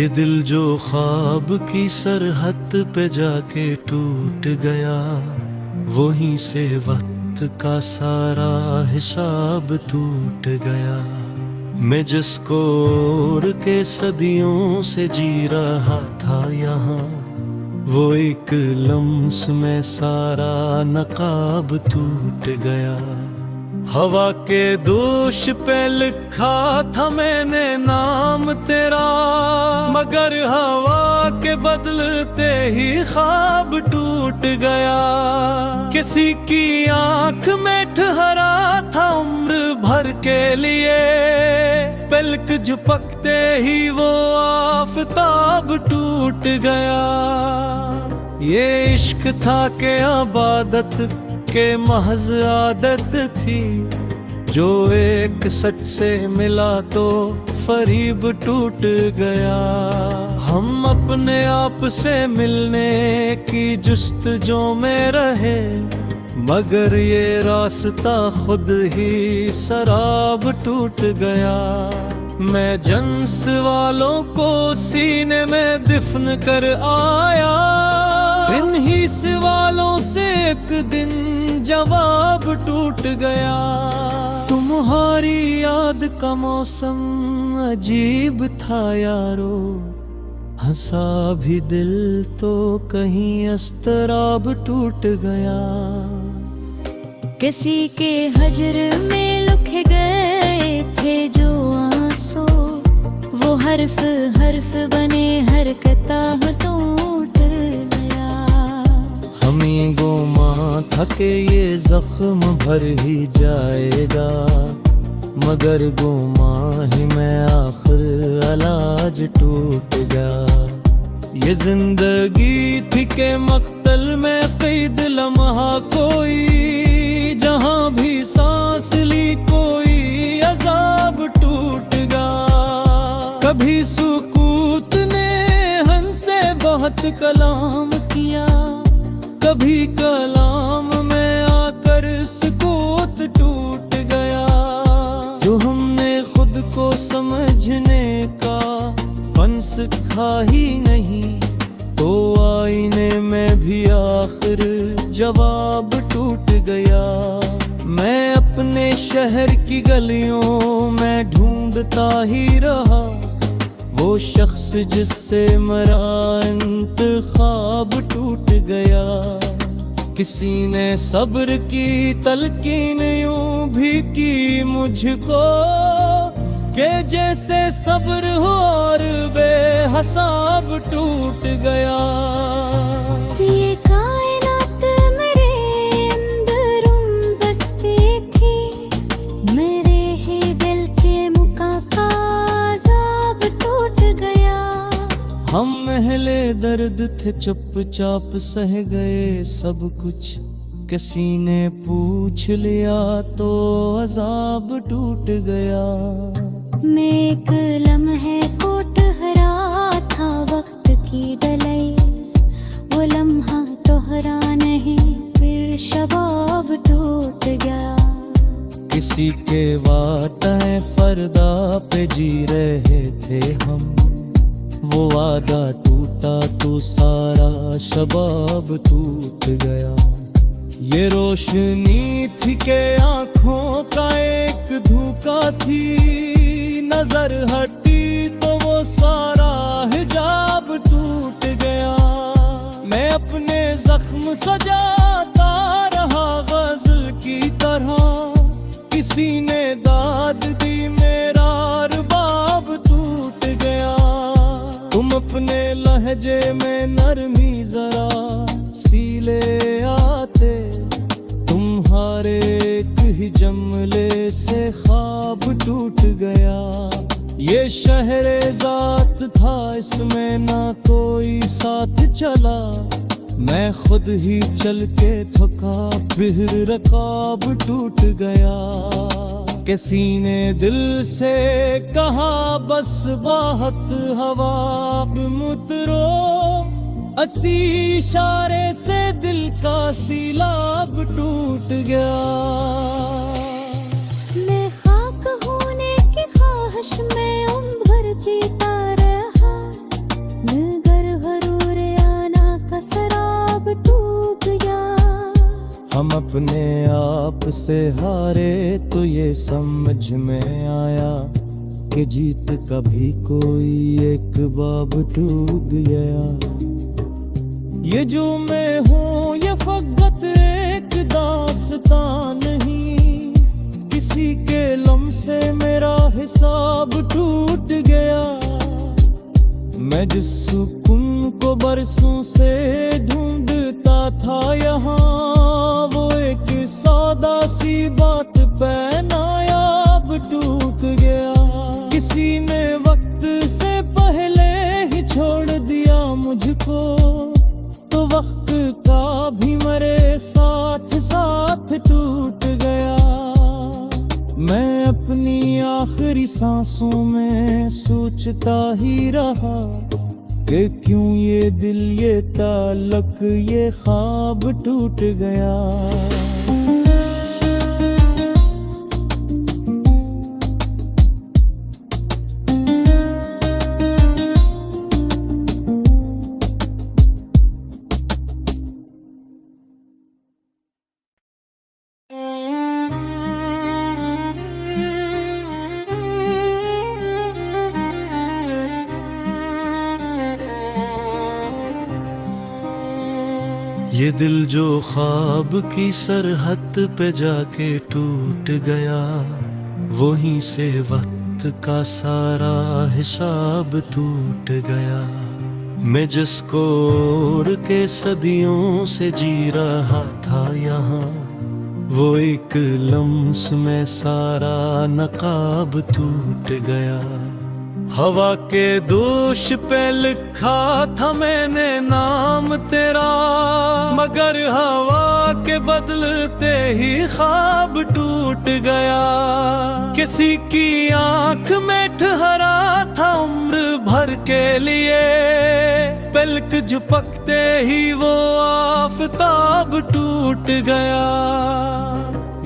ये दिल जो ख्वाब की सरहद पे जाके टूट गया, वहीं से वक्त का सारा हिसाब टूट गया। मैं जिसको ओढ़ के सदियों से जी रहा था यहाँ, वो एक लम्स में सारा नकाब टूट गया। हवा के दोष पे लिखा था मैंने नाम तेरा, मगर हवा के बदलते ही ख्वाब टूट गया। किसी की आंख में ठहरा था उम्र भर के लिए, पलक झपकते ही वो आफताब टूट गया। ये इश्क था के आबादत के महज आदत थी, जो एक सच से मिला तो फरीब टूट गया। हम अपने आप से मिलने की जुस्तजू में रहे, मगर ये रास्ता खुद ही शराब टूट गया। मैं जन्स वालों को सीने में दिफन कर आया, इन्हीं सवालों से एक दिन जवाब टूट गया। तुम्हारी याद का मौसम अजीब था यारो, हंसा भी दिल तो कहीं अस्तराब टूट गया। किसी के हजर में लुक गए थे जो आंसू, वो हर्फ हर्फ बने हर किताब टूट गया। हमें गोमा था कि ये जख्म भर ही जाएगा, मगर गोमा ही में आखिर इलाज टूट गया। ये जिंदगी थी के मक्तल में कैद लम्हा कोई, जहां भी सांस ली कोई अजाब टूट गया। कभी सुकूत ने हमसे बहुत कलाम किया, कभी कलाम में आकर सुकूत टूट गया। जो हमने खुद को समझने का फन सीखा ही नहीं, तो आईने में भी आखिर जवाब टूट गया। मैं अपने शहर की गलियों में ढूंढता ही रहा, वो शख्स जिससे मेरा इंतखाब टूट गया। किसी ने सब्र की तलकीन यूं भी की मुझको, के जैसे सब्र हो और बेहिसाब टूट गया। ये कायनात मेरे अंदरूं बसती थी, मेरे ही दिल के मुका का अज़ाब टूट गया। हम महले दर्द थे चुपचाप सह गए सब कुछ, किसी ने पूछ लिया तो अज़ाब टूट गया। मैं एक लम्हे को ठहरा था वक्त की दहलीज, वो लम्हा दोहरा नहीं फिर शबाब टूट गया। किसी के वाटे फरदा पे जी रहे थे हम, वो वादा टूटा तो सारा शबाब टूट गया। ये रोशनी थी के आँखों का एक धोखा थी, नजर हटी तो वो सारा हिजाब टूट गया। मैं अपने जख्म सजाता रहा गजल की तरह, किसी ने दाद दी मेरा रुबाब टूट गया। तुम अपने लहजे में नरमी जरा सीले आते, तुम्हारे एक ही जमले से ख्वाब टूट गया। ये शहरे ज़ात था इसमें ना कोई साथ चला, मैं खुद ही चल के थका फिर रकाब टूट गया। किसी ने दिल से कहा बस बहुत हवा मुतरो, असी इशारे से दिल का सीलाब टूट गया। मैं खाक होने की ख्वाहिश में उम्र भर जीता रहा, हम अपने आप से हारे तो ये समझ में आया कि जीत कभी कोई एक बाब टूट गया। ये जो मैं हूँ ये फकत एक दास्तां नहीं, किसी के लम से मेरा हिसाब टूट गया। मैं जिस सुकून को बरसों से ढूंढता था यहाँ, वो एक सादा सी बात पे नायाब टूट गया। किसी ने वक्त से पहले ही छोड़ दिया मुझको, तो वक्त का भी मेरे साथ साथ टूट गया। मैं अपनी आखिरी सांसों में सोचता ही रहा कि क्यों ये दिल ये ताल्लुक ये ख्वाब टूट गया। ये दिल जो ख्वाब की सरहद पे जाके टूट गया, वहीं से वक्त का सारा हिसाब टूट गया। मैं जिसको ओढ़ के सदियों से जी रहा था यहाँ, वो एक लम्स में सारा नकाब टूट गया। हवा के दोष पे लिखा था मैंने नाम तेरा, मगर हवा के बदलते ही ख्वाब टूट गया। किसी की आंख में ठहरा था उम्र भर के लिए, पलक झपकते ही वो आफताब टूट गया।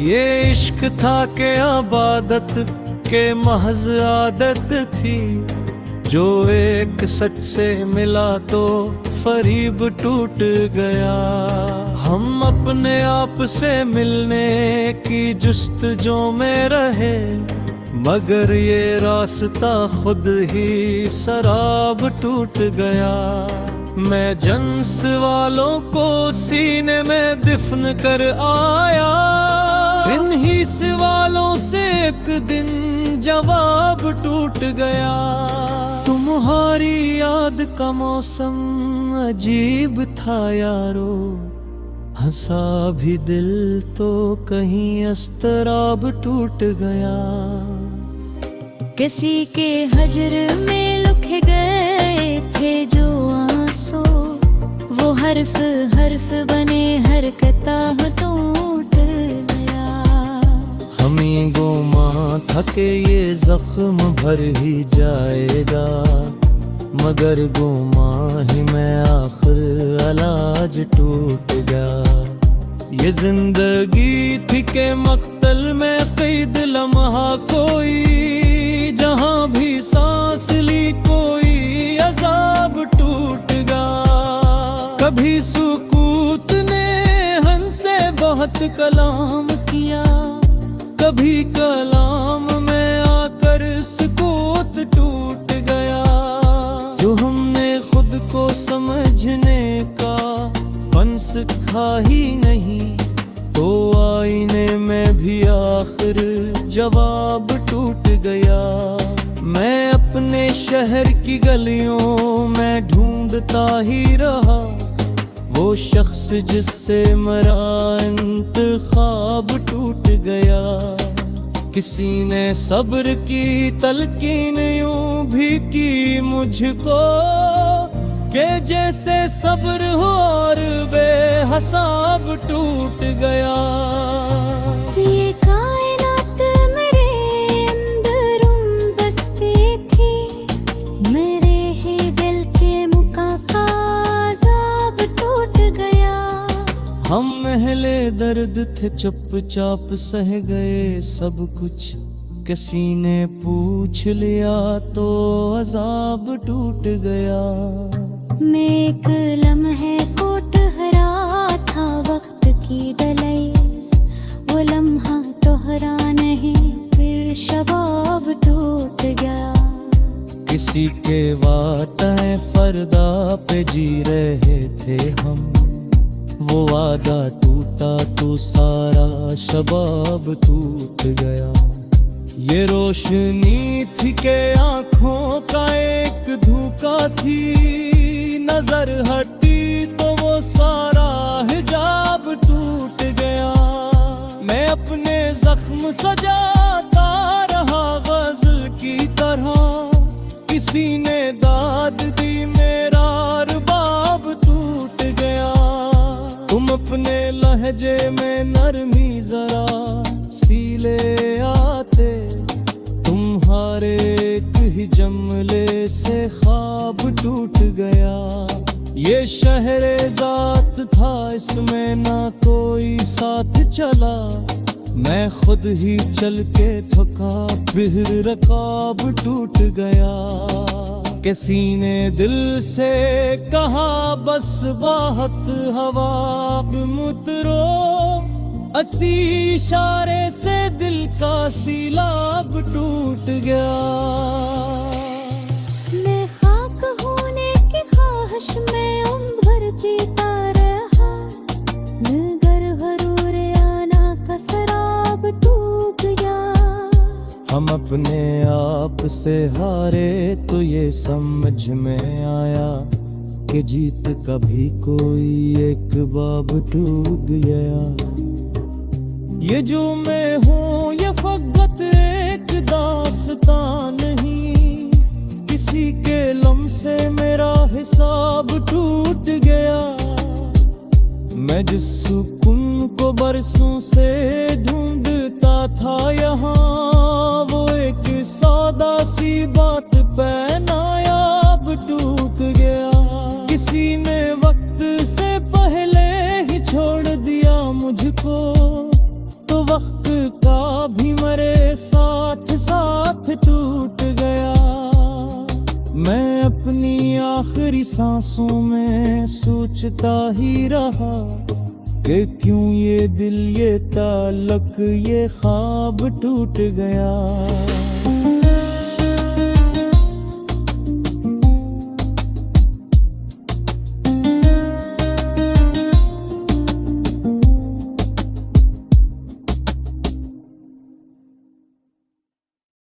ये इश्क था के आबादत के महज आदत थी, जो एक सच से मिला तो फरीब टूट गया। हम अपने आप से मिलने की जुस्तजू में रहे, मगर ये रास्ता खुद ही सराब टूट गया। मैं जन्स वालों को सीने में दिफन कर आया, इन्हीं सवालों से एक दिन जवाब टूट गया। तुम्हारी याद का मौसम अजीब था यारो, हंसा भी दिल तो कहीं अस्तराब टूट गया। किसी के हजर में लुक गए थे जो आंसू, वो हर्फ हर्फ बने हर किताब टूट गया। हमें गोमा था कि ये जख्म भर ही जाएगा, मगर गोमा ही में आखिर इलाज टूट गया। ये जिंदगी थी के मक्तल में कैद लम्हा कोई, जहां भी सांस ली कोई अजाब टूट गया। कभी सुकूत ने हमसे बहुत कलाम किया, कभी कलाम में आकर सुकूत टूट गया। जो हमने खुद को समझने का फन सीखा ही नहीं, तो आईने में भी आखिर जवाब टूट गया। मैं अपने शहर की गलियों में ढूंढता ही रहा, वो शख्स जिससे मेरा इंतखाब टूट गया। किसी ने सब्र की तलकीन यूं भी की मुझको, कि जैसे सब्र हो और बेहिसाब टूट गया। ये कायनात मेरे अंदर बसती थी, मेरे ही दिल के मुका का अज़ाब टूट गया। हम महले दर्द थे चुपचाप सह गए सब कुछ, किसी ने पूछ लिया तो अज़ाब टूट गया। मैं एक लम्हे को ठहरा था वक्त की डलाई, शबाब टूट गया। किसी के वाटे फरदा पे जी रहे थे हम, वो वादा टूटा तो सारा शबाब टूट गया। ये रोशनी थी के आंखों का एक धोखा थी, नजर हटी तो वो सारा हिजाब टूट गया। मैं अपने जख्म सजाता रहा गजल की तरह, किसी ने दाद दी मेरा रुबाब टूट गया। तुम अपने लहजे में नरमी जरा सीले आते, तुम्हारे एक ही जमले से ख्वाब टूट गया। ये शहरे जात था, इसमें ना कोई साथ चला, मैं खुद ही चल के थका, फिर रकाब टूट गया। किसी ने दिल से कहा बस बहुत हवा मुतरो, असी इशारे से दिल का सीलाब टूट गया। मैं खाक होने की ख्वाहिश में उम्र जीता रहा, मगर गरूर आना का शराब टूट गया। हम अपने आप से हारे तो ये समझ में आया कि जीत कभी कोई एक बाब टूट गया। ये जो मैं हूँ ये फकत एक दास्तान नहीं, किसी के लम से मेरा हिसाब टूट गया। मैं जिस सुकून को बरसों से ढूंढता था यहाँ, वो एक सादा सी बात पे नायाब टूट गया। किसी ने वक्त से पहले ही छोड़ दिया मुझको, तो वक्त का भी मेरे साथ साथ टूट गया। मैं अपनी आखिरी सांसों में सोचता ही रहा कि क्यों ये दिल ये ताल्लुक ये ख्वाब टूट गया।